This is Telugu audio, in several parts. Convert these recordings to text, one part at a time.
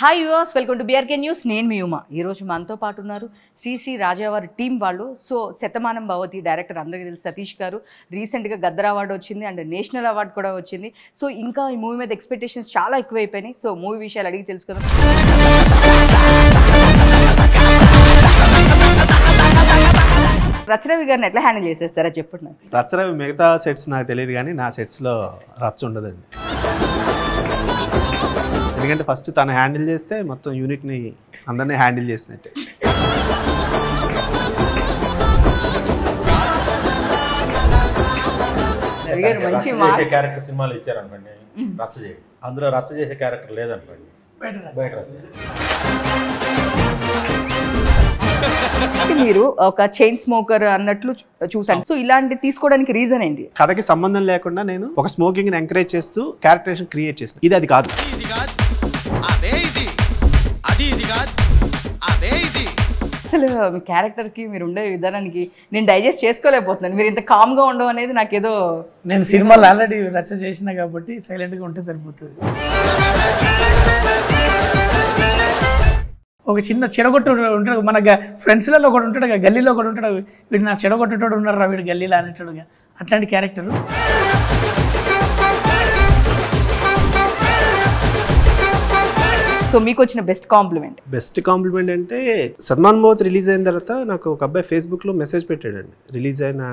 Hi yours, welcome to BRK news. నేను మీ ఉమా. ఈరోజు మనతో పాటు ఉన్నారు శ్రీ రాజావారి టీం వాళ్ళు. సో శతమానం భవతి డైరెక్టర్ అందరికీ తెలుసు సతీష్ గారు. రీసెంట్గా గద్దర్ అవార్డు వచ్చింది అండ్ నేషనల్ అవార్డు కూడా వచ్చింది. సో ఇంకా ఈ మూవీ మీద ఎక్స్పెక్టేషన్స్ చాలా ఎక్కువైపోయినాయి. సో మూవీ విషయాలు అడిగి తెలుసుకుందాం. రచరవి గారిని ఎట్లా హ్యాండిల్ చేసేది సార్ అది చెప్పండి. రచరవి మిగతా సెట్స్ నాకు తెలియదు కానీ నా సెట్స్లో రచ్చ ఉండదండి. ఎందుకంటే ఫస్ట్ తను హ్యాండిల్ చేస్తే మొత్తం యూనిట్ని అందరినీ హ్యాండిల్ చేసినట్టే. క్యారెక్టర్ సినిమాలు ఇచ్చారనుకోండి, రచ్చ చేయండి. అందులో రచ్చ చేసే క్యారెక్టర్ లేదనుకోండి, బయట మీరు ఒక చైన్ స్మోకర్ అన్నట్లు చూసాను. సో ఇలాంటి తీసుకోవడానికి రీజన్ ఏంటి? కథకి సంబంధం లేకుండా నేను ఒక స్మోకింగ్ ని ఎంకరేజ్ చేస్తూ క్యారెక్టరేషన్ క్రియేట్ చేసిన. అది కాదు. అసలు మీ క్యారెక్టర్కి మీరు ఉండే విధానానికి నేను డైజెస్ట్ చేసుకోలేకపోతున్నాను. మీరు ఇంత కామ్గా ఉండడం అనేది నాకేదో, నేను సినిమాలు ఆల్రెడీ రచ్చ చేసిన కాబట్టి సైలెంట్గా ఉంటే సరిపోతుంది. ఒక చిన్న చెడగొట్టు ఉంటాడు మన ఫ్రెండ్స్లలో ఒకటి ఉంటాడు, గల్లీలో ఒకటి ఉంటాడు, వీడు నా చెడగొట్టేటోడు ఉన్నారా వీడు గల్లీలో అనేటాడుగా, అట్లాంటి క్యారెక్టరు. సో మీకు వచ్చిన బెస్ట్ కాంప్లిమెంట్ అంటే సల్మాన్ భవత్ రిలీజ్ అయిన తర్వాత నాకు ఒక అబ్బాయి ఫేస్బుక్లో మెసేజ్ పెట్టాడండి. రిలీజ్ అయిన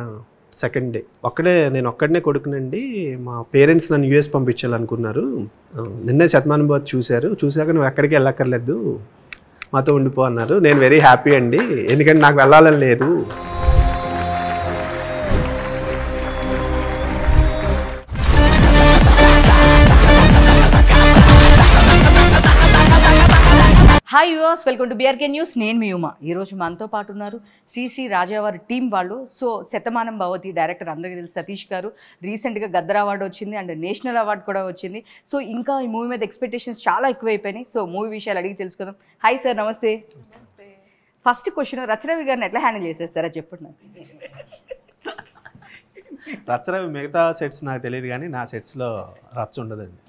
సెకండ్ డే నేను ఒక్కడనే కొడుకునండి, మా పేరెంట్స్ నన్ను యూఎస్ పంపించాలనుకున్నారు, నిన్నే సల్మాన్ భవత్ చూశాక నువ్వు ఎక్కడికి వెళ్ళక్కర్లేదు, మాతో ఉండిపో అన్నారు. నేను వెరీ హ్యాపీ అండి, ఎందుకంటే నాకు వెళ్ళాలని లేదు. Hi yours, welcome to BRK news. నేను మీ ఉమా. ఈరోజు మనతో పాటు ఉన్నారు శ్రీ రాజావారి టీం వాళ్ళు. సో శతమానం భవతి డైరెక్టర్ అందరికీ తెలుసు సతీష్ గారు. రీసెంట్గా గద్దర్ అవార్డు వచ్చింది అండ్ నేషనల్ అవార్డు కూడా వచ్చింది. సో ఇంకా ఈ మూవీ మీద ఎక్స్పెక్టేషన్స్ చాలా ఎక్కువైపోయినాయి. సో మూవీ విషయాలు అడిగి తెలుసుకుందాం. హాయ్ సార్, నమస్తే. ఫస్ట్ క్వశ్చన్, రచరవి గారిని ఎట్లా హ్యాండిల్ చేసేది సార్ అది చెప్పండి. రచరవి మిగతా సెట్స్ నాకు తెలియదు కానీ నా సెట్స్లో రచ్చ ఉండదండి.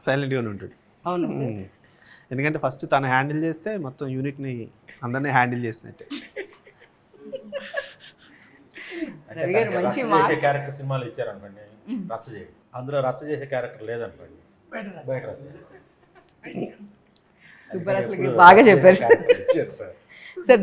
సైలెంట్గానే ఉంటుంది. అవును, ఎందుకంటే ఫస్ట్ తను హ్యాండిల్ చేస్తే మొత్తం యూనిట్ని అందరినీ హ్యాండిల్ చేసినట్టే. చేసే క్యారెక్టర్ సినిమాలు ఇచ్చారనుకోండి, రచ్చ చేయండి. అందులో రచ్చ చేసే క్యారెక్టర్ లేదనుకోండి, బయట రచ్చ చేయండి. సూపర్, అసలు బాగా చెప్పారు సార్.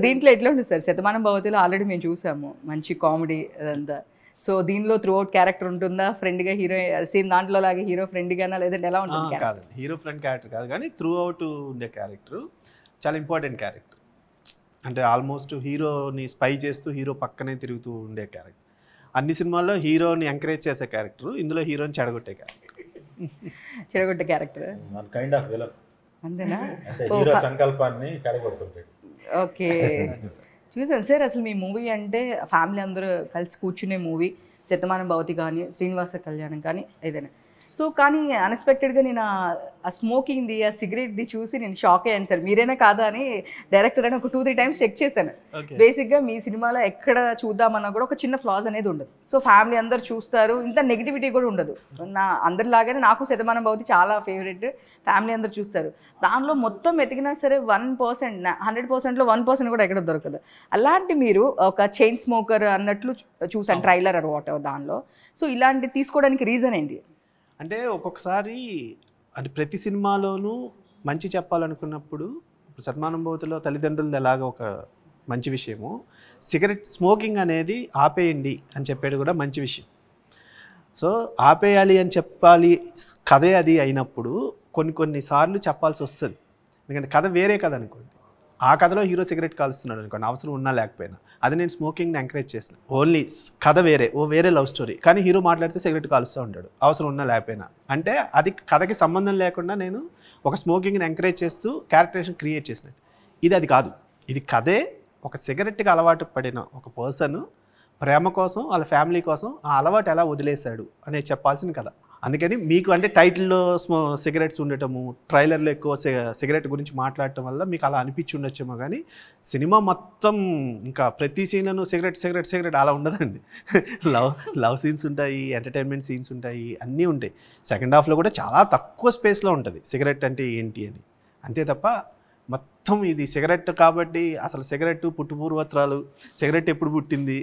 దీంట్లో ఎట్లా ఉంటుంది సార్? శతమానం భవతిలో ఆల్రెడీ మేము చూసాము, మంచి కామెడీ అదంతా. సో దీనిలో త్రూ అవుట్ క్యారెక్టర్ ఉంటుందా? ఫ్రెండ్గా హీరో సేమ్ దాంట్లో లాగే హీరో ఫ్రెండ్గానా, లేదంటే ఎలా ఉంటుంది? కాదు, హీరో ఫ్రెండ్ క్యారెక్టర్ కాదు కానీ త్రూ అవుట్ ఉండే క్యారెక్టర్ చాలా ఇంపార్టెంట్ క్యారెక్టర్. అంటే ఆల్మోస్ట్ హీరోని స్పై చేస్తూ హీరో పక్కనే తిరుగుతూ ఉండే క్యారెక్టర్. అన్ని సినిమాల్లో హీరోని ఎంకరేజ్ చేసే క్యారెక్టర్, ఇందులో హీరోని చెడగొట్టే క్యారెక్టర్. కైండ్ ఆఫ్ విలన్ అంతేనా? హీరో సంకల్పాన్ని చెడగొడుతుంటాడు. ఓకే, చూసాను సార్. అసలు మీ మూవీ అంటే ఫ్యామిలీ అందరూ కలిసి కూర్చునే మూవీ, శతమానం భవతి కానీ శ్రీనివాస కళ్యాణం కానీ ఏదైనా. సో కానీ అన్ఎక్స్పెక్టెడ్గా నేను ఆ స్మోకింగ్ది, ఆ సిగరెట్ది చూసి నేను షాక్ అయ్యాను సార్. మీరైనా కాదా అని డైరెక్టర్ అని ఒక 2-3 టైమ్స్ చెక్ చేశాను. బేసిక్గా మీ సినిమాలో ఎక్కడ చూద్దామన్నా కూడా ఒక చిన్న ఫ్లాస్ అనేది ఉండదు. సో ఫ్యామిలీ అందరు చూస్తారు, ఇంత నెగిటివిటీ కూడా ఉండదు. అందరిలాగానే నాకు శతమానం భవతి చాలా ఫేవరెట్, ఫ్యామిలీ అందరు చూస్తారు. దానిలో మొత్తం ఎతికినా సరే 1%, 100%లో 1% కూడా ఎక్కడ దొరకదు. అలాంటి మీరు ఒక చైన్ స్మోకర్ అన్నట్లు చూసాను ట్రైలర్ ఆర్ వాట్ ఎవర్ దానిలో. సో ఇలాంటి తీసుకోవడానికి రీజన్ ఏంటి? అంటే ఒక్కొక్కసారి అంటే ప్రతి సినిమాలోనూ మంచి చెప్పాలనుకున్నప్పుడు, ఇప్పుడు శతమానం భవతిలో తల్లిదండ్రులది ఎలాగ ఒక మంచి విషయము, సిగరెట్ స్మోకింగ్ అనేది ఆపేయండి అని చెప్పేది కూడా మంచి విషయం. సో ఆపేయాలి అని చెప్పాలి, కథే అది అయినప్పుడు కొన్నిసార్లు చెప్పాల్సి వస్తుంది. ఎందుకంటే కథ వేరే కథ అనుకోండి, ఆ కథలో హీరో సిగరెట్ కాలుస్తున్నాడు అనుకోండి, అవసరం ఉన్నా లేకపోయినా, అది నేను స్మోకింగ్ని ఎంకరేజ్ చేసిన. ఓన్లీ కథ వేరే లవ్ స్టోరీ, కానీ హీరో మాట్లాడితే సిగరెట్ కాలుస్తూ ఉంటాడు, అవసరం ఉన్నా లేకపోయినా. అంటే అది కథకి సంబంధం లేకుండా నేను ఒక స్మోకింగ్ని ఎంకరేజ్ చేస్తూ క్యారెక్టరేషన్ క్రియేట్ చేసినట్టు. అది కాదు. ఇది కథే ఒక సిగరెట్కి అలవాటు పడిన ఒక పర్సన్ ప్రేమ కోసం, వాళ్ళ ఫ్యామిలీ కోసం ఆ అలవాటు ఎలా వదిలేశాడు అనేది చెప్పాల్సిన కథ. అందుకని మీకు అంటే టైటిల్లో సిగరెట్స్ ఉండటము, ట్రైలర్లో ఎక్కువ సిగరెట్ గురించి మాట్లాడటం వల్ల మీకు అలా అనిపించి ఉండొచ్చేమో, కానీ సినిమా మొత్తం ఇంకా ప్రతి సీన్లను సిగరెట్ అలా ఉండదండి. లవ్ సీన్స్ ఉంటాయి, ఎంటర్టైన్మెంట్ సీన్స్ ఉంటాయి, అన్నీ ఉంటాయి. సెకండ్ హాఫ్లో కూడా చాలా తక్కువ స్పేస్లో ఉంటుంది సిగరెట్ అంటే ఏంటి అని. అంతే తప్ప మొత్తం ఇది సిగరెట్ కాబట్టి అసలు సిగరెట్ పుట్టుపూర్వత్రాలు, సిగరెట్ ఎప్పుడు పుట్టింది,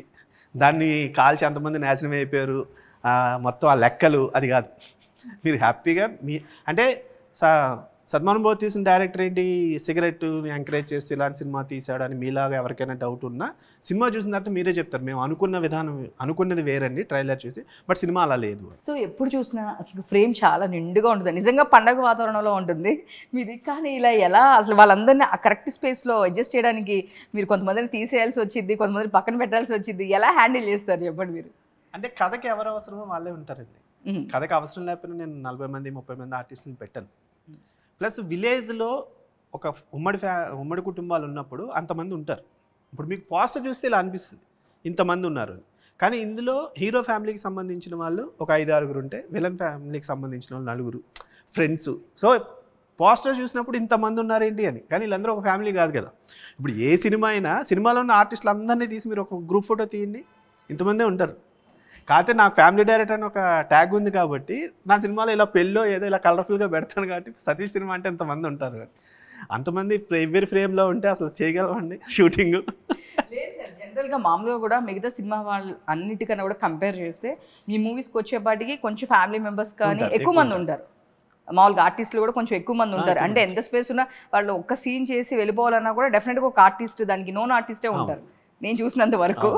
దాన్ని కాల్చి అంతమంది నాశనం అయిపోయారు, మొత్తం ఆ లెక్కలు, అది కాదు. మీరు హ్యాపీగా అంటే సద్మానం బాబు తీసిన డైరెక్టర్ ఏంటి, సిగరెట్ని ఎంకరేజ్ చేస్తూ ఇలాంటి సినిమా తీసాడని మీలాగా ఎవరికైనా డౌట్ ఉన్నా సినిమా చూసిన తర్వాత మీరే చెప్తారు, మేము అనుకున్న విధానం అనుకున్నది వేరండి ట్రైలర్ చూసి, బట్ సినిమా అలా లేదు. సో ఎప్పుడు చూసినా అసలు ఫ్రేమ్ చాలా నిండుగా ఉంటుంది, నిజంగా పండగ వాతావరణంలో ఉంటుంది మీది. కానీ ఇలా ఎలా అసలు వాళ్ళందరినీ ఆ కరెక్ట్ స్పేస్లో అడ్జస్ట్ చేయడానికి మీరు కొంతమందిని తీసేయాల్సి వచ్చింది, కొంతమంది పక్కన పెట్టాల్సి వచ్చింది, ఎలా హ్యాండిల్ చేస్తారు చెప్పండి మీరు? అంటే కథకి ఎవరు అవసరమో వాళ్ళే ఉంటారండి. కథకి అవసరం లేకపోయినా నేను 40 మంది 30 మంది ఆర్టిస్టులను పెట్టాను. ప్లస్ విలేజ్లో ఒక ఉమ్మడి కుటుంబాలు ఉన్నప్పుడు అంతమంది ఉంటారు. ఇప్పుడు మీకు పోస్టర్ చూస్తే ఇలా అనిపిస్తుంది ఇంతమంది ఉన్నారు, కానీ ఇందులో హీరో ఫ్యామిలీకి సంబంధించిన వాళ్ళు ఒక 5-6 ఉంటే, విలన్ ఫ్యామిలీకి సంబంధించిన వాళ్ళు 4 ఫ్రెండ్స్. సో పోస్టర్ చూసినప్పుడు ఇంతమంది ఉన్నారేంటి అని, కానీ వీళ్ళందరూ ఒక ఫ్యామిలీ కాదు కదా. ఇప్పుడు ఏ సినిమా అయినా సినిమాలో ఉన్న ఆర్టిస్టులు అందరినీ తీసి మీరు ఒక గ్రూప్ ఫోటో తీయండి, ఇంతమందే ఉంటారు. కాకపోతే నాకు ఫ్యామిలీ డైరెక్టర్ అని ఒక ట్యాగ్ ఉంది కాబట్టి నా సినిమాలో ఇలా పెళ్ళో ఏదో ఇలా కలర్ఫుల్గా పెడతాను కాబట్టి సతీష్ సినిమా అంటే ఎంతమంది ఉంటారు, అంతమంది ఎవరి ఫ్రేమ్లో ఉంటే అసలు చేయగలమండి షూటింగ్. జనరల్గా మామూలుగా కూడా మిగతా సినిమా వాళ్ళు అన్నిటికన్నా కూడా కంపేర్ చేస్తే మీ మూవీస్కి వచ్చేపాటికి కొంచెం ఫ్యామిలీ మెంబర్స్ కానీ ఎక్కువ మంది ఉంటారు, మామూలుగా ఆర్టిస్టులు కూడా కొంచెం ఎక్కువ మంది ఉంటారు. అంటే ఎంత స్పేస్ ఉన్నా వాళ్ళు ఒక్క సీన్ చేసి వెళ్ళిపోవాలన్నా కూడా డెఫినెట్గా ఒక ఆర్టిస్ట్, దానికి నోన్ ఆర్టిస్టే ఉంటారు నేను చూసినంత వరకు.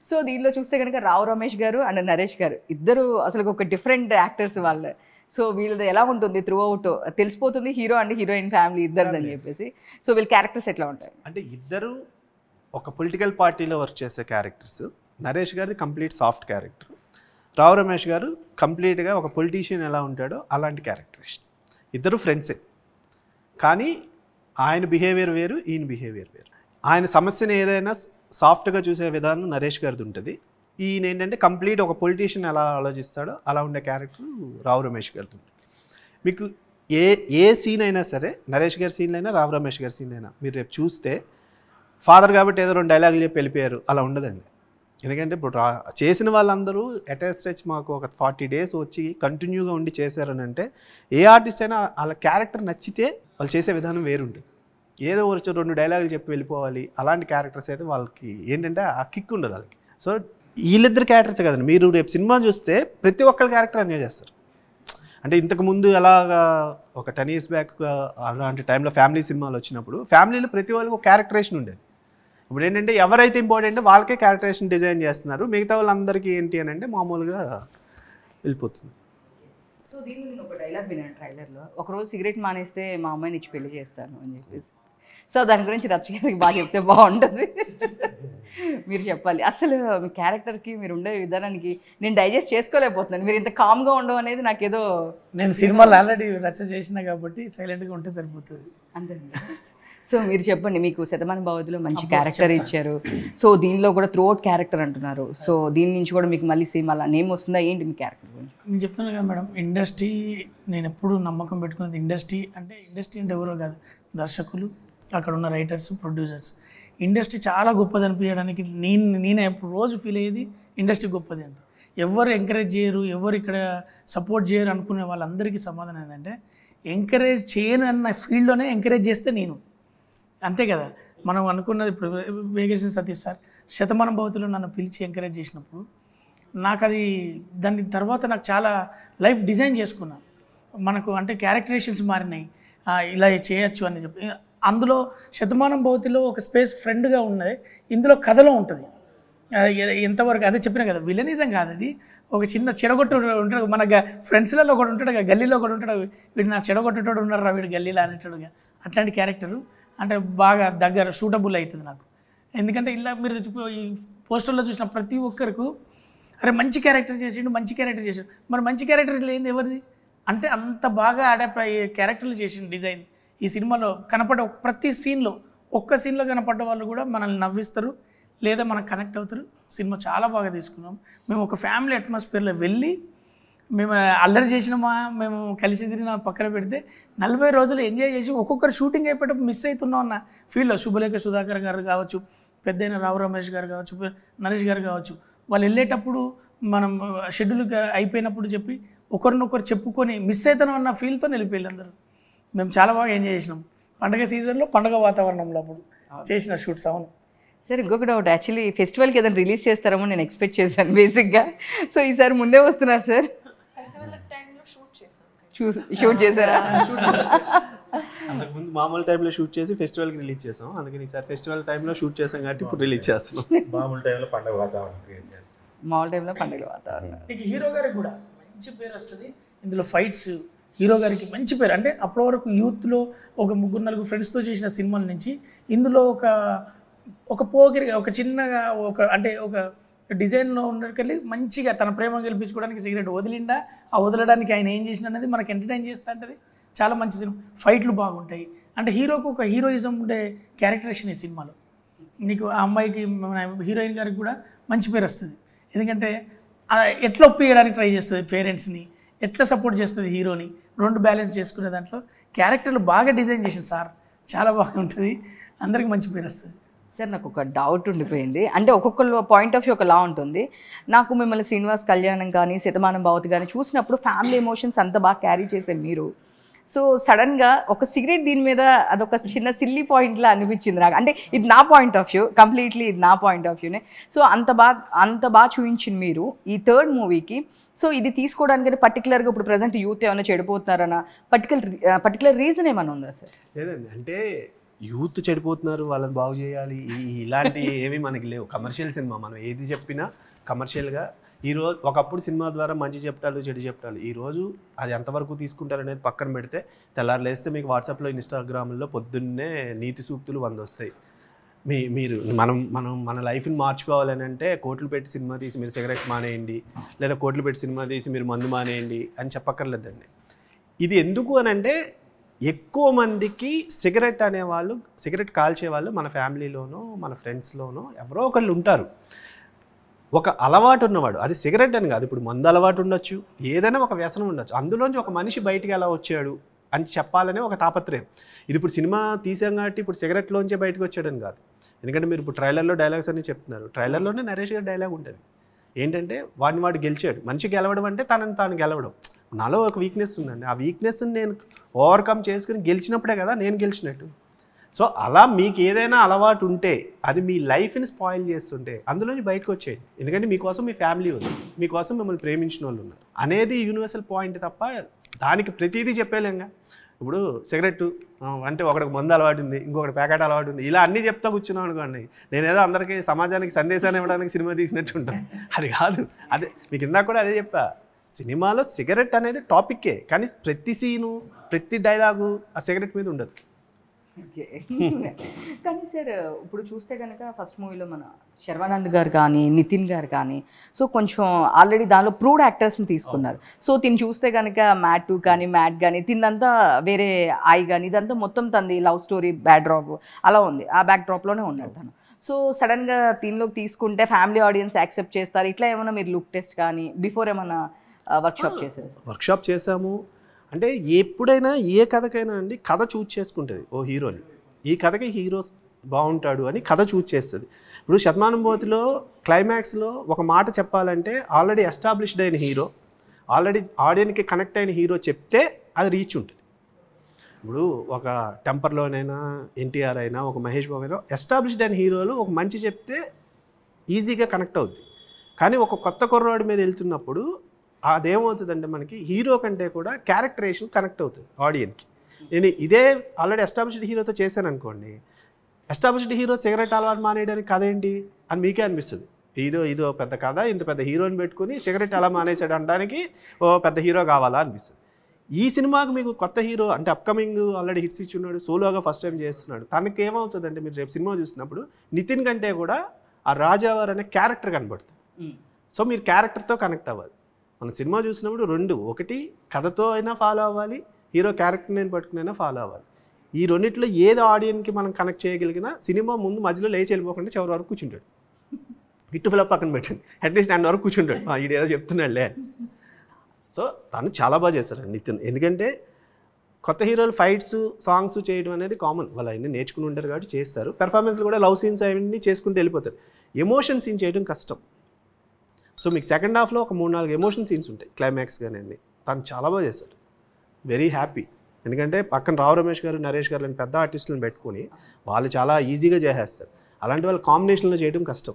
సో దీనిలో చూస్తే కనుక రావు రమేష్ గారు అండ్ నరేష్ గారు ఇద్దరు అసలు ఒక డిఫరెంట్ యాక్టర్స్ వాళ్ళు. సో వీళ్ళది ఎలా ఉంటుంది త్రూ అవుట్ తెలిసిపోతుంది, హీరో అండ్ హీరోయిన్ ఫ్యామిలీ ఇద్దరిది అని చెప్పేసి. సో వీళ్ళ క్యారెక్టర్స్ ఎట్లా ఉంటాయి అంటే ఇద్దరు ఒక పొలిటికల్ పార్టీలో వర్క్ చేసే క్యారెక్టర్స్. నరేష్ గారిది complete soft character, Rao Ramesh గారు కంప్లీట్గా ఒక పొలిటీషియన్ ఎలా ఉంటాడో అలాంటి క్యారెక్టరిస్ట్. ఇద్దరు ఫ్రెండ్సే, కానీ ఆయన బిహేవియర్ వేరు, ఈయన బిహేవియర్ వేరు. ఆయన సమస్యను ఏదైనా సాఫ్ట్గా చూసే విధానం నరేష్ గారిది ఉంటుంది. ఈయన ఏంటంటే కంప్లీట్ ఒక పొలిటీషియన్ ఎలా ఆలోచిస్తాడో అలా ఉండే క్యారెక్టర్ రావు రమేష్ గారిది ఉంటుంది. మీకు ఏ సీన్ అయినా సరే, నరేష్ గారి సీన్లు అయినా రావు రమేష్ గారి సీన్ అయినా మీరు రేపు చూస్తే ఫాదర్ కాబట్టి ఏదో 2 డైలాగులు చెప్పి వెళ్ళిపోయారు అలా ఉండదండి. ఎందుకంటే ఇప్పుడు చేసిన వాళ్ళందరూ అటాచ్ మాకు ఒక 40 days వచ్చి కంటిన్యూగా ఉండి చేశారని అంటే ఏ ఆర్టిస్ట్ అయినా వాళ్ళ క్యారెక్టర్ నచ్చితే వాళ్ళు చేసే విధానం వేరుంటుంది. ఏదో వచ్చి 2 డైలాగులు చెప్పి వెళ్ళిపోవాలి అలాంటి క్యారెక్టర్స్ అయితే వాళ్ళకి ఏంటంటే ఆ కిక్ ఉండదు వాళ్ళకి. సో వీళ్ళిద్దరు క్యారెక్టర్స్ కదండి, మీరు రేపు సినిమా చూస్తే ప్రతి ఒక్కరి క్యారెక్టర్ ఎంజాయ్ చేస్తారు. అంటే ఇంతకుముందు ఎలాగా ఒక 10 years బ్యాక్ అలాంటి టైంలో ఫ్యామిలీ సినిమాలు వచ్చినప్పుడు ఫ్యామిలీలో ప్రతి వాళ్ళకి ఒక క్యారెక్టరేషన్ ఉండేది. ఇప్పుడు ఏంటంటే ఎవరైతే ఇంపార్టెంట్ వాళ్ళకే క్యారెక్టరేషన్ డిజైన్ చేస్తున్నారు, మిగతా వాళ్ళందరికీ ఏంటి అని అంటే మామూలుగా వెళ్ళిపోతుంది. సో దీన్ని నేను ఒక డైలాగ్ విన్నాను ట్రైలర్లో, ఒకరోజు సిగరెట్ మానేస్తే మా అమ్మాయిని ఇచ్చి పెళ్లి చేస్తాను అని చెప్పేసి. సో దాని గురించి రచయితకి బాగా చెప్తే బాగుంటుంది, మీరు చెప్పాలి. అసలు మీ క్యారెక్టర్కి మీరు ఉండే విధానానికి నేను డైజెస్ట్ చేసుకోలేకపోతున్నాను, మీరు ఇంత కామ్గా ఉండడం అనేది నాకేదో. నేను సినిమాలు ఆల్రెడీ రచ చేసిన కాబట్టి సైలెంట్గా ఉంటే సరిపోతుంది అంతే. సో మీరు చెప్పండి, మీకు శతమాన భవతిలో మంచి క్యారెక్టర్ ఇచ్చారు, సో దీనిలో కూడా త్రూ అవుట్ క్యారెక్టర్ అంటున్నారు. సో దీని నుంచి కూడా మీకు మళ్ళీ సేమ్ అలా నేమ్ వస్తుందా ఏంటి మీ క్యారెక్టర్ గురించి? నేను చెప్తున్నాను కదా మేడం, ఇండస్ట్రీ నేను ఎప్పుడు నమ్మకం పెట్టుకున్నది ఇండస్ట్రీ అంటే ఎవరో కాదు, దర్శకులు, అక్కడ ఉన్న రైటర్స్, ప్రొడ్యూసర్స్. ఇండస్ట్రీ చాలా గొప్పది అనిపించడానికి నేను ఎప్పుడు రోజు ఫీల్ అయ్యేది ఇండస్ట్రీ గొప్పది అంట. ఎవరు ఎంకరేజ్ చేయరు, ఎవరు ఇక్కడ సపోర్ట్ చేయరు అనుకునే వాళ్ళందరికీ సమాధానం ఏంటంటే ఎంకరేజ్ చేయను అన్న ఫీల్డ్లోనే ఎంకరేజ్ చేస్తే నేను అంతే కదా. మనం అనుకున్నది ఇప్పుడు వేగేసి సతీష్ సార్ శతమానం భవతిలో నన్ను పిలిచి ఎంకరేజ్ చేసినప్పుడు నాకు అది దాని తర్వాత నాకు చాలా లైఫ్ డిజైన్ చేసుకున్నాను. మనకు అంటే క్యారెక్టరేషన్స్ మారినాయి, ఇలా చేయొచ్చు అని చెప్పి. అందులో శతమానం భవతిలో ఒక స్పేస్ ఫ్రెండ్గా ఉన్నది, ఇందులో కథలో ఉంటుంది. ఎంతవరకు అదే చెప్పినా కదా, విలనిజం కాదు అది, ఒక చిన్న చెడగొట్టు ఉంటాడు. మన ఫ్రెండ్స్లలో ఒకటి ఉంటాడు, గల్లీలో ఒకటి ఉంటాడు, వీడు నా చెడగొట్టేటోడు ఉన్నారా వీడు గల్లీలో అనేటాడుగా. అట్లాంటి క్యారెక్టరు అంటే బాగా దగ్గర సూటబుల్ అవుతుంది నాకు. ఎందుకంటే ఇలా మీరు ఈ పోస్టర్లో చూసిన ప్రతి ఒక్కరికి అరే మంచి క్యారెక్టర్ చేసిండు, మరి మంచి క్యారెక్టర్ లేనిది ఎవరిది అంటే అంత బాగా అడాప్ట్ అయ్యే క్యారెక్టర్లు చేసిండు డిజైన్. ఈ సినిమాలో కనపడే ప్రతి సీన్లో ఒక్క సీన్లో కనపడ్డ వాళ్ళు కూడా మనల్ని నవ్విస్తారు లేదా మనకు కనెక్ట్ అవుతారు. సినిమా చాలా బాగా తీసుకున్నాం. మేము ఒక ఫ్యామిలీ అట్మాస్ఫియర్లో వెళ్ళి మేము అల్లరి చేసినామా, మేము కలిసి తిరిగిన పక్కన పెడితే 40 రోజులు ఎంజాయ్ చేసి ఒక్కొక్కరు షూటింగ్ అయిపోయేటప్పుడు మిస్ అవుతున్నాం అన్న ఫీల్లో శుభలేఖ సుధాకర్ గారు కావచ్చు, పెద్దయిన రావు రమేష్ గారు కావచ్చు, నరేష్ గారు కావచ్చు, వాళ్ళు వెళ్ళేటప్పుడు మనం షెడ్యూల్ అయిపోయినప్పుడు చెప్పి ఒకరినొకరు చెప్పుకొని మిస్ అవుతున్నాం అన్న ఫీల్తో వెళ్ళిపోయారు అందరూ. మేము చాలా బాగా ఎంజాయ్ చేసినాం. పండగ సీజన్లో పండగ వాతావరణంలో అప్పుడు చేసిన షూట్స్. అవును సార్, ఇంకొక డౌట్, యాక్చువల్లీ ఫెస్టివల్కి ఏదైనా రిలీజ్ చేస్తారేమో నేను ఎక్స్పెక్ట్ చేశాను బేసిక్గా. సో ఈసారి ముందే వస్తున్నారు సార్? షూట్ చేశారా? అంతకుముందు మామూలు టైంలో షూట్ చేసి ఫెస్టివల్కి రిలీజ్ చేసాం, అందుకని ఈసారి ఫెస్టివల్ టైంలో షూట్ చేసాం కాబట్టి ఇప్పుడు రిలీజ్ చేస్తున్నాం. మామూలు టైంలో పండుగ వాతావరణం క్రియేట్ చేస్తాం. మామూలు టైంలో పండుగ వాతావరణం. నీకు హీరో గారికి కూడా మంచి పేరు వస్తుంది ఇందులో. ఫైట్స్ హీరో గారికి మంచి పేరు. అంటే అప్పటి వరకు యూత్లో ఒక 3-4 ఫ్రెండ్స్తో చేసిన సినిమాల నుంచి ఇందులో ఒక పోగిరిగా ఒక చిన్నగా ఒక డిజైన్లో ఉన్నట్టుకెళ్ళి మంచిగా తన ప్రేమ గెలిపించుకోవడానికి సిగరెట్ వదిలిండా, ఆ వదలడానికి ఆయన ఏం చేసిన అనేది మనకు ఎంటర్టైన్ చేస్తూ ఉంటుంది. చాలా మంచి సినిమా, ఫైట్లు బాగుంటాయి. అంటే హీరోకు ఒక హీరోయిజం ఉండే క్యారెక్టరేషన్ ఈ సినిమాలో. నీకు ఆ అమ్మాయికి హీరోయిన్ గారికి కూడా మంచి పేరు వస్తుంది. ఎందుకంటే ఎట్లా ఒప్పియడానికి ట్రై చేస్తుంది పేరెంట్స్ని, ఎట్లా సపోర్ట్ చేస్తుంది హీరోని, 2 బ్యాలెన్స్ చేసుకునే దాంట్లో క్యారెక్టర్లు బాగా డిజైన్ చేసింది సార్. చాలా బాగుంటుంది, అందరికి మంచి పేరు వస్తుంది. సార్, నాకు ఒక డౌట్ ఉండిపోయింది. అంటే ఒక్కొక్కరు పాయింట్ ఆఫ్ వ్యూ ఒకలా ఉంటుంది. నాకు మిమ్మల్ని శ్రీనివాస్ కళ్యాణం కానీ శతమానం భవతి కానీ చూసినప్పుడు ఫ్యామిలీ ఎమోషన్స్ అంత బాగా క్యారీ చేసే మీరు, సో సడన్గా ఒక సిగరెట్ దీని మీద అదొక చిన్న సిల్లీ పాయింట్లా అనిపించింది నాకు. అంటే ఇది నా పాయింట్ ఆఫ్ వ్యూ, కంప్లీట్లీ ఇది నా పాయింట్ ఆఫ్ వ్యూనే. సో అంత బాగా చూపించింది మీరు ఈ 3rd మూవీకి. సో ఇది తీసుకోవడానికి పర్టికులర్గా ఇప్పుడు ప్రజెంట్ యూత్ ఏమైనా చెడిపోతున్నారన్న పర్టికులర్ రీజన్ ఏమైనా ఉందా సార్? లేదండి, అంటే యూత్ చెడిపోతున్నారు, వాళ్ళని బాగు చేయాలి ఇలాంటి ఏమీ మనకి లేవు. కమర్షియల్ సినిమా, మనం ఏది చెప్పినా కమర్షియల్గా. ఈరోజు ఒకప్పుడు సినిమా ద్వారా మంచి చెప్తాలు చెడు చెప్తాలు, ఈరోజు అది ఎంతవరకు తీసుకుంటారనేది పక్కన పెడితే తెల్లారు లేస్తే మీకు వాట్సాప్లో ఇన్స్టాగ్రామ్లో పొద్దున్నే నీతి సూక్తులు 100 వస్తాయి. మీరు మన లైఫ్ని మార్చుకోవాలని అంటే కోట్లు పెట్టి సినిమా తీసి మీరు సిగరెట్ మానేయండి, లేదా కోట్లు పెట్టి సినిమా తీసి మీరు మందు మానేయండి అని చెప్పక్కర్లేదండి. ఇది ఎందుకు అని అంటే ఎక్కువ మందికి సిగరెట్ అనేవాళ్ళు, సిగరెట్ కాల్చేవాళ్ళు మన ఫ్యామిలీలోనో మన ఫ్రెండ్స్లోనో ఎవరో ఒకళ్ళు ఉంటారు. ఒక అలవాటు ఉన్నవాడు, అది సిగరెట్ అని కాదు, ఇప్పుడు మందు అలవాటు ఉండొచ్చు, ఏదైనా ఒక వ్యసనం ఉండొచ్చు, అందులోంచి ఒక మనిషి బయటికి ఎలా వచ్చాడు అని చెప్పాలనే ఒక తాపత్రయం. ఇది ఇప్పుడు సినిమా తీసాం కాబట్టి ఇప్పుడు సిగరెట్లోంచే బయటకు వచ్చాడని కాదు. ఎందుకంటే మీరు ఇప్పుడు ట్రైలర్లో డైలాగ్స్ అన్నీ చెప్తున్నారు, ట్రైలర్లోనే నరేష్ గారి డైలాగ్ ఉంటుంది ఏంటంటే వాడు గెలిచాడు. మనిషి గెలవడం అంటే తనని తాను గెలవడం. నాలో ఒక వీక్నెస్ ఉందండి, ఆ వీక్నెస్ని నేను ఓవర్కమ్ చేసుకుని గెలిచినప్పుడే కదా నేను గెలిచినట్టు. సో అలా మీకు ఏదైనా అలవాటు ఉంటే అది మీ లైఫ్ని స్పాయిల్ చేస్తుంటే అందులోంచి బయటకు వచ్చేయండి. ఎందుకంటే మీకోసం మీ ఫ్యామిలీ ఉంది, మీకోసం మిమ్మల్ని ప్రేమించిన వాళ్ళు ఉన్నారు అనేది యూనివర్సల్ పాయింట్ తప్ప దానికి ప్రతిదీ చెప్పేలేంగా. ఇప్పుడు సిగరెట్ అంటే ఒకటికి మందు అలవాటు ఉంది, ఇంకొకటి ప్యాకెట్ అలవాటు ఉంది, ఇలా అన్నీ చెప్తా కూర్చున్నాం అనుకోండి, నేనేదో అందరికీ సమాజానికి సందేశాన్ని ఇవ్వడానికి సినిమా తీసినట్టు ఉంటాను. అది కాదు. అదే మీకు ఇందాక కూడా అదే చెప్పా, సినిమాలో సిగరెట్ అనేది టాపిక్కే, కానీ ప్రతి సీను ప్రతి డైలాగు ఆ సిగరెట్ మీద ఉండదు. ఓకే. కానీ సార్ ఇప్పుడు చూస్తే కనుక ఫస్ట్ మూవీలో మన శర్వానంద్ గారు కానీ నితిన్ గారు కానీ సో కొంచెం ఆల్రెడీ దానిలో ప్రూవ్డ్ యాక్టర్స్ని తీసుకున్నారు. సో తిని చూస్తే కనుక మ్యాట్ 2 కానీ మ్యాట్ కానీ తిన్నంతా వేరే ఐ కానీ ఇదంతా మొత్తం తంది లవ్ స్టోరీ బ్యాక్ డ్రాప్ అలా ఉంది, ఆ బ్యాక్ డ్రాప్లోనే ఉన్నాడు తను. సో సడన్గా దీనిలోకి తీసుకుంటే ఫ్యామిలీ ఆడియన్స్ యాక్సెప్ట్ చేస్తారు, ఇట్లా ఏమైనా మీరు లుక్ టెస్ట్ కానీ బిఫోర్ ఏమైనా వర్క్షాప్ చేశారు? వర్క్షాప్ చేశాము. అంటే ఎప్పుడైనా ఏ కథకైనా అండి కథ చూజ్ చేసుకుంటుంది ఓ హీరోని, ఈ కథకి హీరో బాగుంటాడు అని కథ చూజ్ చేస్తుంది. ఇప్పుడు శతమానం భవతిలో క్లైమాక్స్లో ఒక మాట చెప్పాలంటే ఆల్రెడీ ఎస్టాబ్లిష్డ్ అయిన హీరో, ఆల్రెడీ ఆడియన్కి కనెక్ట్ అయిన హీరో చెప్తే అది రీచ్ ఉంటుంది. ఇప్పుడు ఒక టెంపర్లోనైనా ఎన్టీఆర్ అయినా ఒక మహేష్ బాబు అయినా ఎస్టాబ్లిష్డ్ అయిన హీరోలు ఒక మంచి చెప్తే ఈజీగా కనెక్ట్ అవుద్ది. కానీ ఒక కొత్త కుర్రాడి మీద వెళ్తున్నప్పుడు అదేమవుతుందంటే మనకి హీరో కంటే కూడా క్యారెక్టరేషన్ కనెక్ట్ అవుతుంది ఆడియన్కి. నేను ఇదే ఆల్రెడీ ఎస్టాబ్లిష్డ్ హీరోతో చేశాను అనుకోండి, ఎస్టాబ్లిష్డ్ హీరో సిగరెట్ అలవాటు మానేయడానికి కథ ఏంటి అని మీకే అనిపిస్తుంది. ఇదో పెద్ద కథ, ఇంత పెద్ద హీరోని పెట్టుకుని సిగరెట్ ఎలా మానేసాడు అనడానికి ఓ పెద్ద హీరో కావాలా అనిపిస్తుంది. ఈ సినిమాకు మీకు కొత్త హీరో అంటే అప్కమింగ్ ఆల్రెడీ హిట్స్ ఇచ్చి ఉన్నాడు, సోలోగా ఫస్ట్ టైం చేస్తున్నాడు, తనకి ఏమవుతుందంటే మీరు రేపు సినిమా చూసినప్పుడు నితిన్ కంటే కూడా ఆ రాజావార్ అనే క్యారెక్టర్ కనబడుతుంది. సో మీరు క్యారెక్టర్తో కనెక్ట్ అవ్వాలి. మన సినిమా చూసినప్పుడు రెండు, ఒకటి కథతో అయినా ఫాలో అవ్వాలి, హీరో క్యారెక్టర్ని నేను పట్టుకునైనా ఫాలో అవ్వాలి. ఈ రెండిట్లో ఏది ఆడియన్కి మనం కనెక్ట్ చేయగలిగినా సినిమా ముందు మధ్యలో లేచి వెళ్ళిపోకుండా చివరి వరకు కూర్చుంటాడు. హిట్ ఫిలప్ పక్కన పెట్టండి, అట్లీస్ట్ అండ్ వరకు కూర్చుంటాడు, ఇది ఏదో చెప్తున్నాడులే. సో తను చాలా బాగా చేశారు నితిన్. ఎందుకంటే కొత్త హీరోలు ఫైట్స్ సాంగ్స్ చేయడం అనేది కామన్, వాళ్ళు అవన్నీ నేర్చుకుని ఉంటారు కాబట్టి చేస్తారు. పెర్ఫార్మెన్స్లు కూడా లవ్ సీన్స్ అవన్నీ చేసుకుంటూ వెళ్ళిపోతారు. ఎమోషన్ సీన్ చేయడం కష్టం. సో మీకు సెకండ్ హాఫ్లో ఒక 3-4 ఎమోషన్ సీన్స్ ఉంటాయి క్లైమాక్స్ కానీ అన్నీ. తను చాలా బాగా చేశాడు, వెరీ హ్యాపీ. ఎందుకంటే పక్కన రావు రమేష్ గారు, నరేష్ గారు లాంటి పెద్ద ఆర్టిస్టులను పెట్టుకొని వాళ్ళు చాలా ఈజీగా చేసేస్తారు. అలాంటి వాళ్ళు కాంబినేషన్లో చేయడం కష్టం.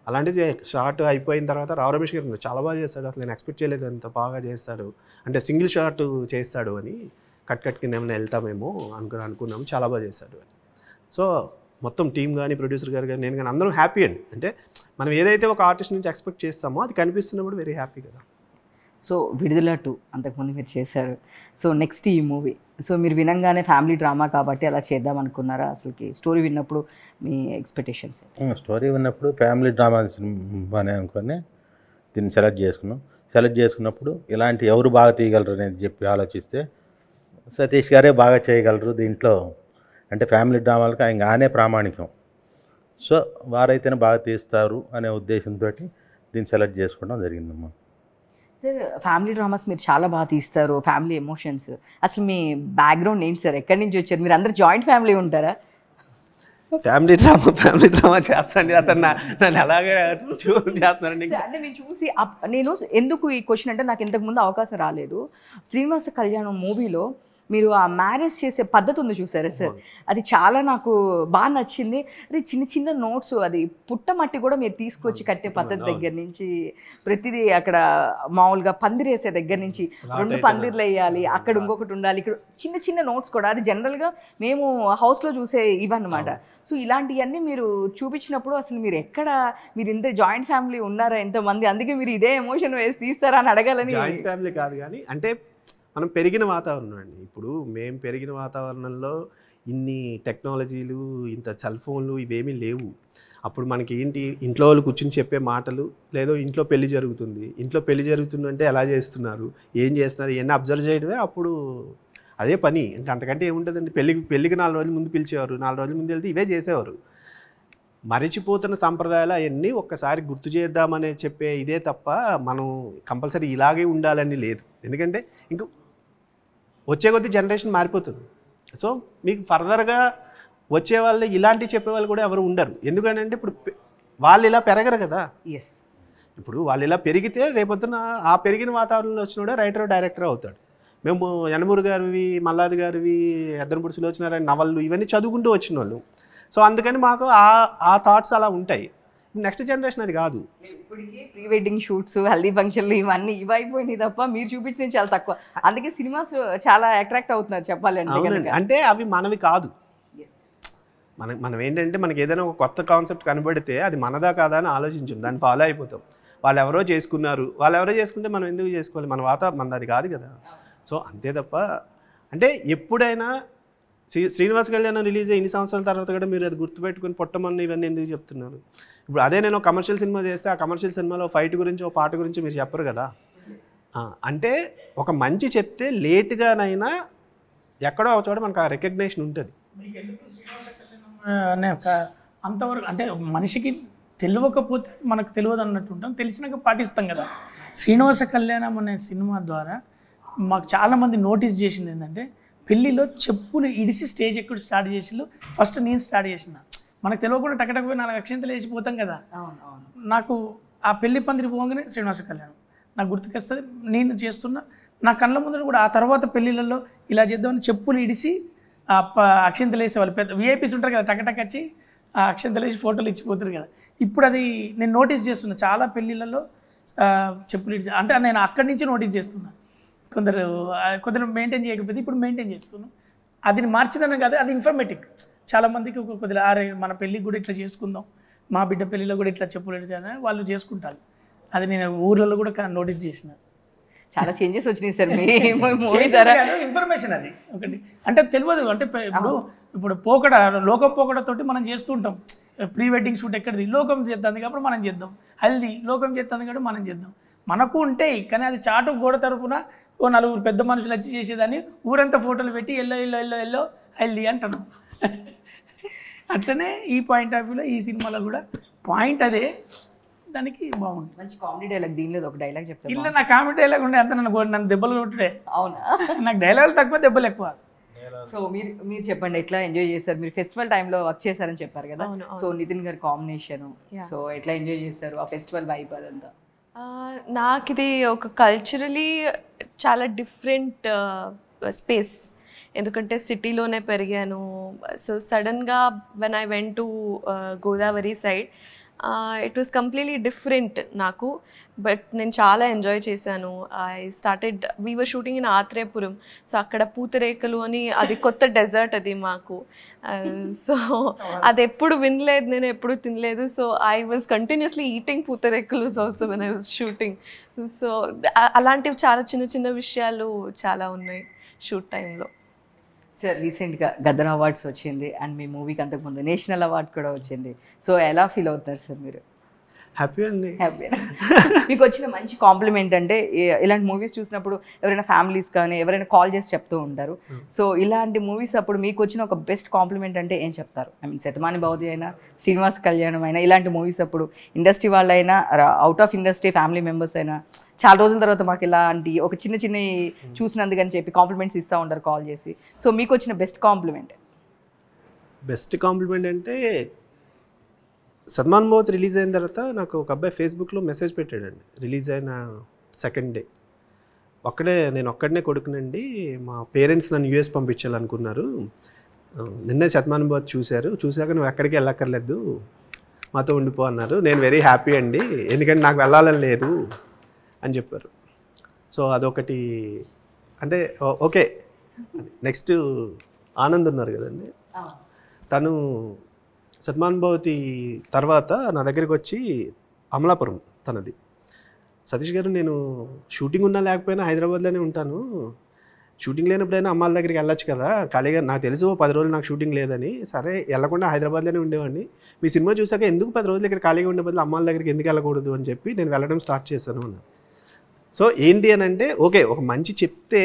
అలాంటిది షార్ట్ అయిపోయిన తర్వాత రావు రమేష్ గారు చాలా బాగా చేస్తాడు, అసలు నేను ఎక్స్పెక్ట్ చేయలేదు అంత బాగా చేస్తాడు, అంటే సింగిల్ షాట్ చేస్తాడు అని కట్ కింద ఏమైనా వెళ్తామేమో అనుకున్నాము, చాలా బాగా చేస్తాడు అని. సో మొత్తం టీం కానీ, ప్రొడ్యూసర్ గారు కానీ, నేను కానీ అందరం హ్యాపీ అండి. అంటే మనం ఏదైతే ఒక ఆర్టిస్ట్ నుంచి ఎక్స్పెక్ట్ చేస్తామో అది కనిపిస్తున్నప్పుడు వెరీ హ్యాపీ కదా. సో విడుదల 2 అంతకుముందు మీరు చేశారు. సో నెక్స్ట్ ఈ మూవీ, సో మీరు వినంగానే ఫ్యామిలీ డ్రామా కాబట్టి అలా చేద్దాం అనుకున్నారా? అసలుకి స్టోరీ విన్నప్పుడు మీ ఎక్స్పెక్టేషన్స్? స్టోరీ విన్నప్పుడు ఫ్యామిలీ డ్రామా సినిమానే అనుకొని దీన్ని సెలెక్ట్ చేసుకున్నప్పుడు ఇలాంటి ఎవరు బాగా తీయగలరు అనేది చెప్పి ఆలోచిస్తే సతీష్ గారే బాగా చేయగలరు దీంట్లో, అంటే ఫ్యామిలీ డ్రామాలకు ఆయనే ప్రామాణికం. సో వారైతేనే బాగా తీస్తారు అనే ఉద్దేశంతో దీన్ని సెలెక్ట్ చేసుకోవడం జరిగిందమ్మా. సార్ ఫ్యామిలీ డ్రామాస్ మీరు చాలా బాగా తీస్తారు, ఫ్యామిలీ ఎమోషన్స్. అసలు మీ బ్యాక్గ్రౌండ్ ఏంటి సార్? ఎక్కడి నుంచి వచ్చారు? మీరు అందరు జాయింట్ ఫ్యామిలీ ఉంటారా? ఫ్యామిలీ డ్రామా చేస్తాండి. అసలు నన్ను అలాగే చేస్తున్నారండి. అంటే మీరు చూసి నేను ఎందుకు ఈ క్వశ్చన్ అంటే, నాకు ఇంతకుముందు అవకాశం రాలేదు. శ్రీనివాస కళ్యాణం మూవీలో మీరు ఆ మ్యారేజ్ చేసే పద్ధతి ఉంది చూసారా సార్, అది చాలా నాకు బాగా నచ్చింది. అది చిన్న చిన్న నోట్స్, అది పుట్టమట్టి కూడా మీరు తీసుకొచ్చి కట్టే పద్ధతి దగ్గర నుంచి ప్రతిదీ, అక్కడ మామూలుగా పందిరేసే దగ్గర నుంచి 2 పందిర్లు వేయాలి, అక్కడ ఇంకొకటి ఉండాలి, ఇక్కడ చిన్న చిన్న నోట్స్ కూడా, అది జనరల్గా మేము హౌస్లో చూసే ఇవన్నమాట. సో ఇలాంటివన్నీ మీరు చూపించినప్పుడు అసలు మీరు ఇంత జాయింట్ ఫ్యామిలీ ఉన్నారా ఎంతమంది, అందుకే మీరు ఇదే ఎమోషన్ వేసి తీస్తారా అని అడగాలని. జాయింట్ ఫ్యామిలీ కాదు కానీ, అంటే మనం పెరిగిన వాతావరణం అండి. ఇప్పుడు మేము పెరిగిన వాతావరణంలో ఇన్ని టెక్నాలజీలు, ఇంత సెల్ ఫోన్లు ఇవేమీ లేవు. అప్పుడు మనకి ఏంటి, ఇంట్లో వాళ్ళు కూర్చుని చెప్పే మాటలు, లేదో ఇంట్లో పెళ్లి జరుగుతుందంటే ఎలా చేస్తున్నారు, ఏం చేస్తున్నారు, ఇవన్నీ అబ్జర్వ్ చేయడమే అప్పుడు అదే పని. ఇంకా అంతకంటే ఏముంటుందండి. పెళ్ళికి 4 రోజుల ముందు పిలిచేవారు, 4 రోజుల ముందు వెళ్తే ఇవే చేసేవారు. మరిచిపోతున్న సంప్రదాయాలు అవన్నీ ఒక్కసారి గుర్తు చేద్దామనే చెప్పే ఇదే తప్ప మనం కంపల్సరీ ఇలాగే ఉండాలని లేదు. ఎందుకంటే ఇంక వచ్చే కొద్దీ జనరేషన్ మారిపోతుంది. సో మీకు ఫర్దర్గా వచ్చే వాళ్ళు ఇలాంటివి చెప్పేవాళ్ళు కూడా ఎవరు ఉండరు. ఎందుకంటే ఇప్పుడు వాళ్ళు ఇలా పెరగరు కదా. ఇప్పుడు వాళ్ళు ఇలా పెరిగితే రేపొద్దున ఆ పెరిగిన వాతావరణంలో వచ్చినోడే రైటర్, డైరెక్టర్ అవుతాడు. మేము యనమూరి గారివి, మల్లాది గారివి, ఎద్దనపూడి సులోచనారాయణ నవళ్ళు ఇవన్నీ చదువుకుంటూ వచ్చిన వాళ్ళు. సో అందుకని మాకు ఆ థాట్స్ అలా ఉంటాయి. నెక్స్ట్ జనరేషన్ అది కాదు. ఇప్పటికీ ప్రీ వెడ్డింగ్ షూట్స్, హల్దీ ఫంక్షన్లు ఇవన్నీ ఇవైపోయినాయి తప్ప మీరు చూపించింది చాలా తక్కువ. అందుకే సినిమాస్ చాలా అట్రాక్ట్ అవుతున్నారు చెప్పాలంటే. అంటే అవి మనవి కాదు. మనం ఏంటంటే మనకి ఏదైనా ఒక కొత్త కాన్సెప్ట్ కనబడితే అది మనదా కాదా అని ఆలోచించాం, దాన్ని ఫాలో అయిపోతాం. వాళ్ళు ఎవరో చేసుకుంటే మనం ఎందుకు చేసుకోవాలి? మనది అది కాదు కదా. సో అంతే తప్ప, అంటే ఎప్పుడైనా శ్రీనివాస కళ్యాణం రిలీజ్ అయ్యి ఇన్ని సంవత్సరాల తర్వాత కూడా మీరు అది గుర్తుపెట్టుకుని పొట్టమన్న ఇవన్నీ ఎందుకు చెప్తున్నారు? ఇప్పుడు అదే నేను కమర్షియల్ సినిమా చేస్తే ఆ కమర్షియల్ సినిమాలో ఫైట్ గురించి, ఓ పాట గురించి మీరు చెప్పరు కదా. అంటే ఒక మంచి చెప్తే లేట్గానైనా ఎక్కడో ఒక చోట మనకు ఆ రికగ్నేషన్ ఉంటుంది. అనే ఒక అంతవరకు అంటే మనిషికి తెలియకపోతే మనకు తెలియదు అన్నట్టు ఉంటాం, తెలిసినాక పాటిస్తాం కదా. శ్రీనివాస కళ్యాణం అనే సినిమా ద్వారా మాకు చాలామంది నోటీస్ చేసింది ఏంటంటే, పెళ్ళిలో చెప్పులు ఇడిసి స్టేజ్ ఎక్కడ స్టార్ట్ చేసిళ్ళు, ఫస్ట్ నేను స్టార్ట్ చేసిన. మనకు తెలియకుండా టకటకపోయి 4 అక్షంతలు వేసిపోతాం కదా. నాకు ఆ పెళ్లి పందిరి పోగానే శ్రీనివాస కళ్యాణం నాకు గుర్తుకొస్తుంది. నేను చేస్తున్నా నా కళ్ళ ముందర కూడా ఆ తర్వాత పెళ్ళిళ్ళల్లో ఇలా చేద్దామని చెప్పులు ఇడిసి అక్షంతలు వేసేవాళ్ళు. పెద్ద విఐపీస్ ఉంటారు కదా, టకటక్ వచ్చి ఆ అక్షంతలు వేసి ఫోటోలు ఇచ్చిపోతారు కదా. ఇప్పుడు అది నేను నోటీస్ చేస్తున్నా చాలా పెళ్ళిళ్ళల్లో చెప్పులు ఇడిచి, అంటే నేను అక్కడి నుంచి నోటీస్ చేస్తున్నా. కొందరు మెయింటైన్ చేయకపోతే ఇప్పుడు మెయింటైన్ చేస్తున్నాను. అది మార్చిందనే కాదు, అది ఇన్ఫర్మేటివ్. చాలామందికి కొద్దిగా మన పెళ్ళికి కూడా ఇట్లా చేసుకుందాం, మా బిడ్డ పెళ్ళిలో కూడా ఇట్లా చెప్పులు ఇడిచారని వాళ్ళు చేసుకుంటారు. అది నేను ఊర్లలో కూడా నోటీస్ చేసిన. చాలా చేంజెస్ వచ్చినాయి సార్ మీ మూవీ ద్వారా. ఇన్ఫర్మేషన్ అది ఒకటి అంటే తెలియదు. అంటే ఇప్పుడు పోకడ, లోకం పోకడతోటి మనం చేస్తుంటాం. ప్రీ వెడ్డింగ్ షూట్ ఎక్కడిది, లోకం చేస్తుంది కాబట్టి మనం చేద్దాం. హల్దీ లోకం చేస్తుంది కాబట్టి మనం చేద్దాం. మనకు ఉంటాయి కానీ అది చాటు గోడ తరపున ఓ 4 పెద్ద మనుషులు వచ్చి చేసేదాన్ని ఊరంతా ఫోటోలు పెట్టి ఎల్లో హల్దీ అంటాను. అట్లనే ఈ పాయింట్ ఆఫ్ వ్యూలో ఈ సినిమాలో కూడా పాయింట్ అదే, దానికి బాగుంది. మంచి కామెడీ డైలాగ్, దీనిలో ఒక డైలాగ్ చెప్తాను. ఇలా నా కామెడీ డైలాగ్ ఉండే అంత నన్ను దెబ్బలు కొట్టుడే. అవునా? నాకు డైలాగులు తక్కువ, దెబ్బలు ఎక్కువ. సో మీరు చెప్పండి, ఎట్లా ఎంజాయ్ చేశారు? మీరు ఫెస్టివల్ టైంలో వర్క్ చేశారని చెప్పారు కదా. సో నితిన్ గారి కాంబినేషన్, సో ఎట్లా ఎంజాయ్ చేశారు ఆ ఫెస్టివల్ వైబ్ అదంతా? నాకు ఇది ఒక కల్చరలీ చాలా డిఫరెంట్ స్పేస్. ఎందుకంటే సిటీలోనే పెరిగాను. సో సడన్గా when I went to Godavari side it was completely different నాకు. బట్ నేను చాలా ఎంజాయ్ చేశాను. We were shooting in Atreyapuram. So అక్కడ పూతరేకలు అని, అది కొత్త డెజర్ట్ అది మాకు. సో అది ఎప్పుడు వినలేదు, నేను ఎప్పుడు తినలేదు. So I was continuously eating పూతరేకలు also when I was shooting. So అలాంటివి చాలా చిన్న చిన్న విషయాలు చాలా ఉన్నాయి షూట్ టైంలో. సార్ రీసెంట్గా గదర్ అవార్డ్స్ వచ్చింది అండ్ మీ మూవీకి అంతకుముందు నేషనల్ అవార్డ్ కూడా వచ్చింది. సో ఎలా ఫీల్ అవుతారు సార్ మీరు? హ్యాపీ అండి. హ్యాపీ. మీకు వచ్చిన మంచి కాంప్లిమెంట్ అంటే ఇలాంటి మూవీస్ చూసినప్పుడు ఎవరైనా ఫ్యామిలీస్ కానీ ఎవరైనా కాల్ చేసి చెప్తూ ఉంటారు. సో ఇలాంటి మూవీస్ అప్పుడు మీకు వచ్చిన ఒక బెస్ట్ కాంప్లిమెంట్ అంటే ఏం చెప్తారు? ఐ మీన్ శతమాని భవతి అయినా, శ్రీనివాస్ కళ్యాణం అయినా, ఇలాంటి మూవీస్ అప్పుడు ఇండస్ట్రీ వాళ్ళైనా, out of industry family members అయినా చాలా రోజుల తర్వాత మాకు ఇలాంటి ఒక చిన్న చిన్న చూసినందుకని చెప్పి కాంప్లిమెంట్స్ ఇస్తూ ఉంటారు కాల్ చేసి. సో మీకు వచ్చిన బెస్ట్ కాంప్లిమెంట్? బెస్ట్ కాంప్లిమెంట్ అంటే సత్మాన్ భవతి రిలీజ్ అయిన తర్వాత నాకు ఒక అబ్బాయి ఫేస్బుక్లో మెసేజ్ పెట్టాడండి. రిలీజ్ అయిన సెకండ్ డే, నేను ఒక్కడనే కొడుకునండి, మా పేరెంట్స్ నన్ను యూఎస్ పంపించాలనుకున్నారు, నిన్నే సత్మాన్ భవతి చూశాక నువ్వు ఎక్కడికి వెళ్ళక్కర్లేదు, మాతో ఉండిపో అన్నారు. నేను వెరీ హ్యాపీ అండి, ఎందుకంటే నాకు వెళ్ళాలని లేదు అని చెప్పారు. సో అదొకటి. అంటే ఓకే. నెక్స్ట్ ఆనంద్ ఉన్నారు కదండి, తను సత్మాన్ భవతి తర్వాత నా దగ్గరికి వచ్చి, అమలాపురం తనది, సతీష్ గారు నేను షూటింగ్ ఉన్నా లేకపోయినా హైదరాబాద్లోనే ఉంటాను, షూటింగ్ లేనప్పుడైనా అమ్మాల దగ్గరికి వెళ్ళొచ్చు కదా, ఖాళీగా నాకు తెలుసు 10 రోజులు నాకు షూటింగ్ లేదని, సరే వెళ్ళకుండా హైదరాబాద్లోనే ఉండేవాడిని, మీ సినిమా చూసాక ఎందుకు 10 రోజులు ఇక్కడ ఖాళీగా ఉండే బదులు అమ్మాల దగ్గరికి ఎందుకు వెళ్ళకూడదు అని చెప్పి నేను వెళ్ళడం స్టార్ట్ చేశాను అన్నారు. సో ఏంటి అని అంటే, ఓకే ఒక మంచి చెప్తే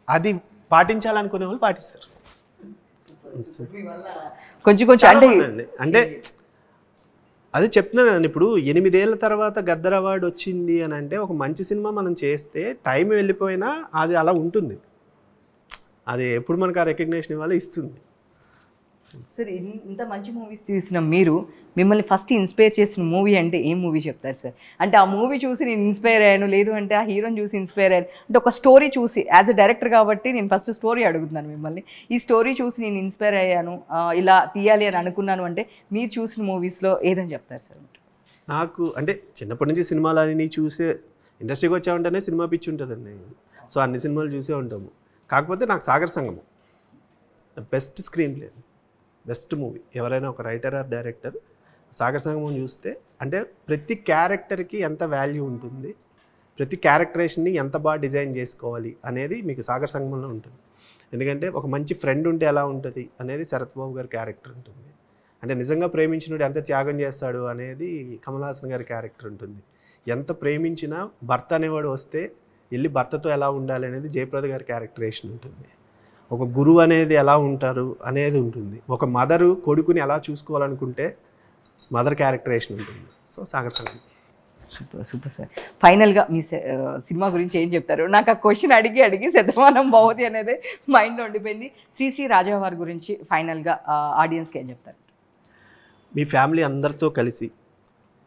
అది పాటించాలనుకునే వాళ్ళు పాటిస్తారు. కొంచెం అంటే అదే చెప్తున్నాను కదండి, ఇప్పుడు 8 ఏళ్ళ తర్వాత గద్దర్ అవార్డు వచ్చింది అని అంటే ఒక మంచి సినిమా మనం చేస్తే టైం వెళ్ళిపోయినా అది అలా ఉంటుంది, అది ఎప్పుడు మనకు ఆ రికగ్నేషన్ ఇవ్వాలి ఇస్తుంది. సార్ ఇంత మంచి మూవీస్ తీసిన మీరు, మిమ్మల్ని ఫస్ట్ ఇన్స్పైర్ చేసిన మూవీ అంటే ఏం మూవీ చెప్తారు సార్? అంటే ఆ మూవీ చూసి నేను ఇన్స్పైర్ అయ్యాను, లేదు అంటే ఆ హీరోని చూసి ఇన్స్పైర్ అయ్యాను, అంటే ఒక స్టోరీ చూసి, యాజ్ అ డైరెక్టర్ కాబట్టి నేను ఫస్ట్ స్టోరీ అడుగుతున్నాను మిమ్మల్ని. ఈ స్టోరీ చూసి నేను ఇన్స్పైర్ అయ్యాను, ఇలా తీయాలి అని అనుకున్నాను అంటే మీరు చూసిన మూవీస్లో ఏదని చెప్తారు సార్? నాకు అంటే చిన్నప్పటి నుంచి సినిమాలన్నీ చూసే, ఇండస్ట్రీకి వచ్చామంటేనే సినిమా పిచ్చి ఉంటుందండి. సో అన్ని సినిమాలు చూసే ఉంటాము. కాకపోతే నాకు సాగర్ సంగమం best screen play, best movie. ఎవరైనా ఒక రైటర్ ఆర్ డైరెక్టర్ సాగర్ సంగమం చూస్తే, అంటే ప్రతి క్యారెక్టర్కి ఎంత వాల్యూ ఉంటుంది, ప్రతి క్యారెక్టరేషన్ని ఎంత బాగా డిజైన్ చేసుకోవాలి అనేది మీకు సాగర్ సంగమంలో ఉంటుంది. ఎందుకంటే ఒక మంచి ఫ్రెండ్ ఉంటే ఎలా ఉంటుంది అనేది శరత్ బాబు గారి క్యారెక్టర్ ఉంటుంది. అంటే నిజంగా ప్రేమించినోడు ఎంత త్యాగం చేస్తాడు అనేది కమల్ హాసన్ గారి క్యారెక్టర్ ఉంటుంది. ఎంత ప్రేమించినా భర్త అనేవాడు వస్తే వెళ్ళి భర్తతో ఎలా ఉండాలి అనేది జయప్రద గారి క్యారెక్టరేషన్ ఉంటుంది. ఒక గురువు అనేది ఎలా ఉంటారు అనేది ఉంటుంది. ఒక మదరు కొడుకుని ఎలా చూసుకోవాలనుకుంటే మదర్ క్యారెక్టరేషన్ ఉంటుంది. సో సాగర్ సంగమం. Super sir. ఫైనల్గా మీ సినిమా గురించి ఏం చెప్తారు? నాకు ఆ క్వశ్చన్ అడిగి శతమానం భవతి అనేది మైండ్లో ఉండిపోయింది. శ్రీ రాజా వారి గురించి ఫైనల్గా ఆడియన్స్కి ఏం చెప్తారు? మీ ఫ్యామిలీ అందరితో కలిసి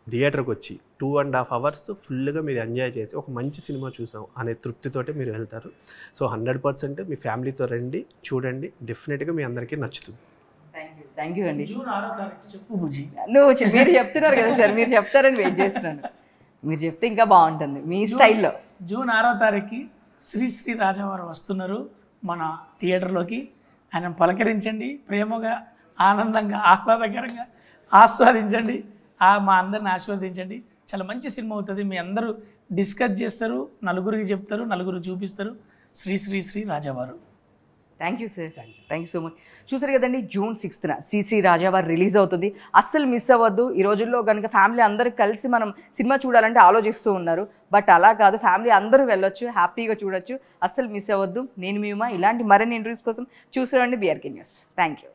థియేటర్కి వచ్చి 2.5 hours ఫుల్గా మీరు ఎంజాయ్ చేసి ఒక మంచి సినిమా చూసాం అనే తృప్తితోటే మీరు వెళ్తారు. సో 100% మీ ఫ్యామిలీతో రండి, చూడండి, డెఫినెట్గా మీ అందరికీ నచ్చుతుంది. థ్యాంక్ యూ అండి. జూన్ 6వ తారీఖు చెప్పు బుజ్జి. మీరు చెప్తున్నారు కదా సార్, మీరు చెప్తారని వెయిట్ చేస్తున్నాను. మీరు చెప్తే ఇంకా బాగుంటుంది మీ స్టైల్లో. జూన్ 6వ తారీఖుకి శ్రీ రాజావారు వస్తున్నారు మన థియేటర్లోకి. ఆయన పలకరించండి, ప్రేమగా, ఆనందంగా, ఆహ్లాదకరంగా ఆస్వాదించండి, మా అందరిని ఆస్వాదించండి. చాలా మంచి సినిమా అవుతుంది. మీ అందరూ డిస్కస్ చేస్తారు, నలుగురికి చెప్తారు, నలుగురు చూపిస్తారు. శ్రీ రాజావారు. Thank you sir, thank you so much. చూసారు కదండి, జూన్ 6న శ్రీ రాజావారు రిలీజ్ అవుతుంది. అస్సలు మిస్ అవ్వద్దు. ఈ రోజుల్లో కనుక ఫ్యామిలీ అందరూ కలిసి మనం సినిమా చూడాలంటే ఆలోచిస్తూ ఉన్నారు, బట్ అలా కాదు, ఫ్యామిలీ అందరూ వెళ్ళొచ్చు, హ్యాపీగా చూడొచ్చు. అస్సలు మిస్ అవ్వద్దు. నేను ఇలాంటి మరిన్ని ఇంటర్వ్యూస్ కోసం చూసారండి BRK న్యూస్. Thank you.